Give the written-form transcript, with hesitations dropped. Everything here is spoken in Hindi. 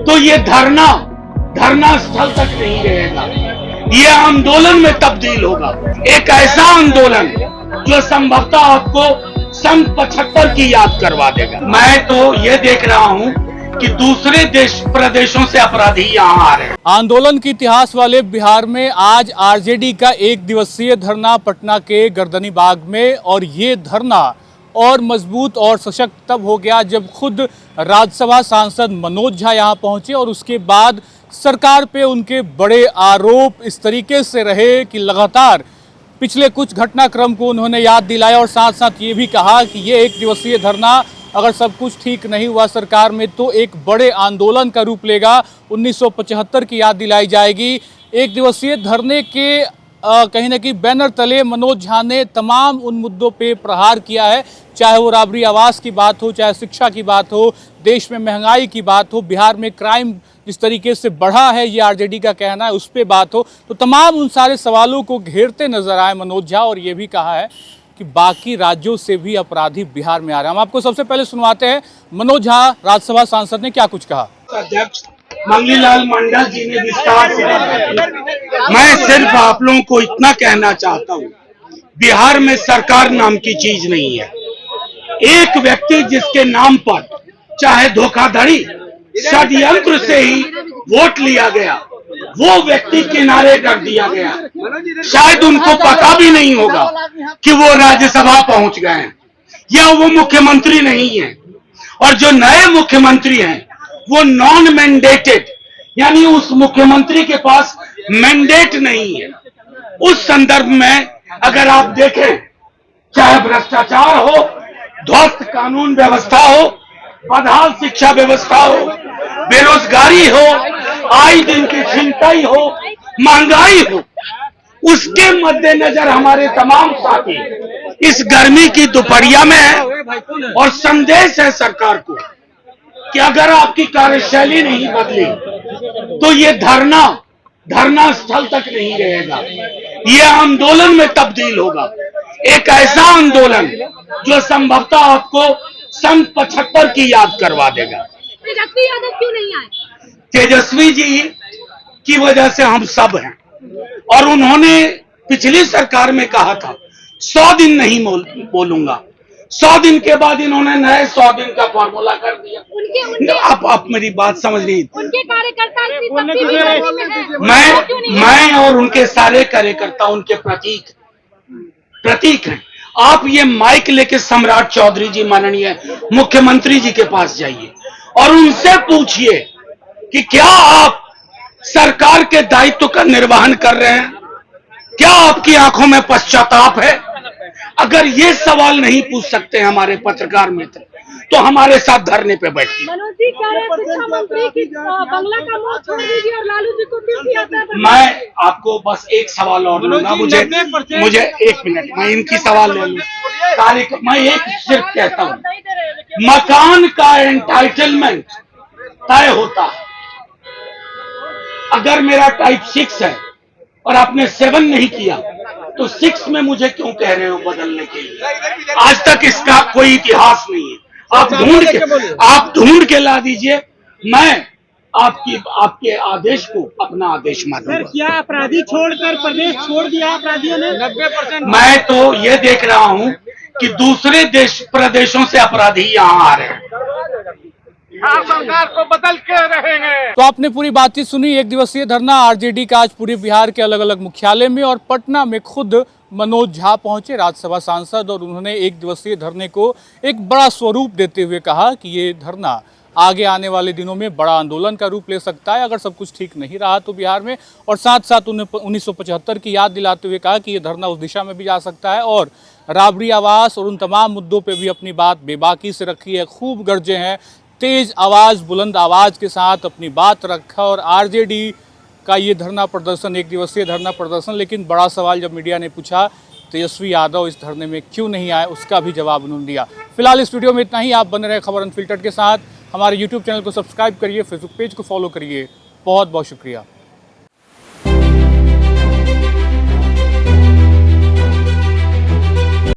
तो ये धरना स्थल तक नहीं रहेगा, ये आंदोलन में तब्दील होगा। एक ऐसा आंदोलन जो संभवतः आपको सन 75 की याद करवा देगा। मैं तो ये देख रहा हूँ कि दूसरे देश प्रदेशों से अपराधी यहाँ आ रहे हैं। आंदोलन के इतिहास वाले बिहार में आज आरजेडी का एक दिवसीय धरना पटना के गर्दनी बाग में, और ये धरना और मजबूत और सशक्त तब हो गया जब खुद राज्यसभा सांसद मनोज झा यहाँ पहुंचे, और उसके बाद सरकार पे उनके बड़े आरोप इस तरीके से रहे कि लगातार पिछले कुछ घटनाक्रम को उन्होंने याद दिलाया, और साथ साथ ये भी कहा कि ये एक दिवसीय धरना अगर सब कुछ ठीक नहीं हुआ सरकार में तो एक बड़े आंदोलन का रूप लेगा। 1975 की याद दिलाई जाएगी। एक दिवसीय धरने के कहीं ना कहीं बैनर तले मनोज झा ने तमाम उन मुद्दों पे प्रहार किया है, चाहे वो राबरी आवास की बात हो, चाहे शिक्षा की बात हो, देश में महंगाई की बात हो, बिहार में क्राइम जिस तरीके से बढ़ा है ये आरजेडी का कहना है, उस पर बात हो। तो तमाम उन सारे सवालों को घेरते नजर आए मनोज झा, और ये भी कहा है कि बाकी राज्यों से भी अपराधी बिहार में आ रहे हैं। हम आपको सबसे पहले सुनवाते हैं मनोज झा राज्यसभा सांसद ने क्या कुछ कहा। अध्यक्ष मंगलीलाल मंडल जी ने विस्तार से, मैं सिर्फ आप लोगों को इतना कहना चाहता हूँ, बिहार में सरकार नाम की चीज नहीं है। एक व्यक्ति जिसके नाम पर चाहे धोखाधड़ी षड्यंत्र से ही वोट लिया गया, वो व्यक्ति किनारे कर दिया गया। शायद उनको पता भी नहीं होगा कि वो राज्यसभा पहुंच गए हैं या वो मुख्यमंत्री नहीं है। और जो नए मुख्यमंत्री हैं वो नॉन मैंडेटेड, यानी उस मुख्यमंत्री के पास मैंडेट नहीं है। उस संदर्भ में अगर आप देखें, चाहे भ्रष्टाचार हो, ध्वस्त कानून व्यवस्था हो, बदहाल शिक्षा व्यवस्था हो, बेरोजगारी हो, आए दिन की छिनताई हो, महंगाई हो, उसके मद्देनजर हमारे तमाम साथी इस गर्मी की दोपहरिया में है। और संदेश है सरकार को कि अगर आपकी कार्यशैली नहीं बदली तो ये धरना स्थल तक नहीं रहेगा, ये आंदोलन में तब्दील होगा। एक ऐसा आंदोलन जो संभवतः आपको सन 75 की याद करवा देगा। तेजस्वी यादव क्यों नहीं आए? तेजस्वी जी की वजह से हम सब हैं, और उन्होंने पिछली सरकार में कहा था 100 दिन नहीं बोलूंगा, 100 दिन के बाद इन्होंने नए 100 दिन का फॉर्मूला कर दिया। आप मेरी बात समझ नहीं। उनके कार्यकर्ता मैं और उनके सारे कार्यकर्ता उनके प्रतीक हैं। आप ये माइक लेके सम्राट चौधरी जी माननीय मुख्यमंत्री जी के पास जाइए और उनसे पूछिए कि क्या आप सरकार के दायित्व का निर्वहन कर रहे हैं, क्या आपकी आंखों में पश्चाताप है? अगर ये सवाल नहीं पूछ सकते हमारे पत्रकार मित्र तो हमारे साथ धरने पे बैठिए। मनोज जी कह रहे हैं शिक्षा मंत्री की बंगला का मोह छोड़ दीजिए और लालू जी को क्यों किया था? मैं आपको बस एक सवाल और लूंगा, मुझे 1 मिनट, मैं इनकी सवाल ले लूँ। मैं एक सिर्फ कहता हूँ, मकान का एंटाइटलमेंट तय होता है। अगर मेरा टाइप 6 है और आपने 7 नहीं किया तो 6 में मुझे क्यों कह रहे हो बदलने के लिए? आज तक इसका कोई इतिहास नहीं है। आप ढूंढ के ला दीजिए, मैं आपके आदेश को अपना आदेश मानूंगा। क्या अपराधी छोड़कर प्रदेश छोड़ दिया अपराधियों ने? 90%। मैं तो ये देख रहा हूँ कि दूसरे प्रदेशों से अपराधी यहाँ आ रहे हैं। सरकार को बदल के रहेंगे। तो आपने पूरी बातचीत सुनी। एक दिवसीय धरना आरजेडी का आज पूरे बिहार के अलग अलग मुख्यालय में, और पटना में खुद मनोज झा पहुंचे राज्यसभा सांसद, और उन्होंने एक दिवसीय धरने को एक बड़ा स्वरूप देते हुए कहा कि ये धरना आगे आने वाले दिनों में बड़ा आंदोलन का रूप ले सकता है अगर सब कुछ ठीक नहीं रहा तो बिहार में। और साथ साथ उन्हें 1975 की याद दिलाते हुए कहा कि ये धरना उस दिशा में भी जा सकता है, और राबरी आवास और उन तमाम मुद्दों पर भी अपनी बात बेबाकी से रखी है, खूब गरजे हैं, तेज आवाज़, बुलंद आवाज़ के साथ अपनी बात रखा। और आरजेडी का ये धरना प्रदर्शन, एक दिवसीय धरना प्रदर्शन, लेकिन बड़ा सवाल जब मीडिया ने पूछा तेजस्वी यादव इस धरने में क्यों नहीं आए, उसका भी जवाब उन्होंने दिया। फिलहाल इस वीडियो में इतना ही। आप बने रहे खबर अनफिल्टर्ड के साथ। हमारे यूट्यूब चैनल को सब्सक्राइब करिए, फेसबुक पेज को फॉलो करिए। बहुत बहुत शुक्रिया।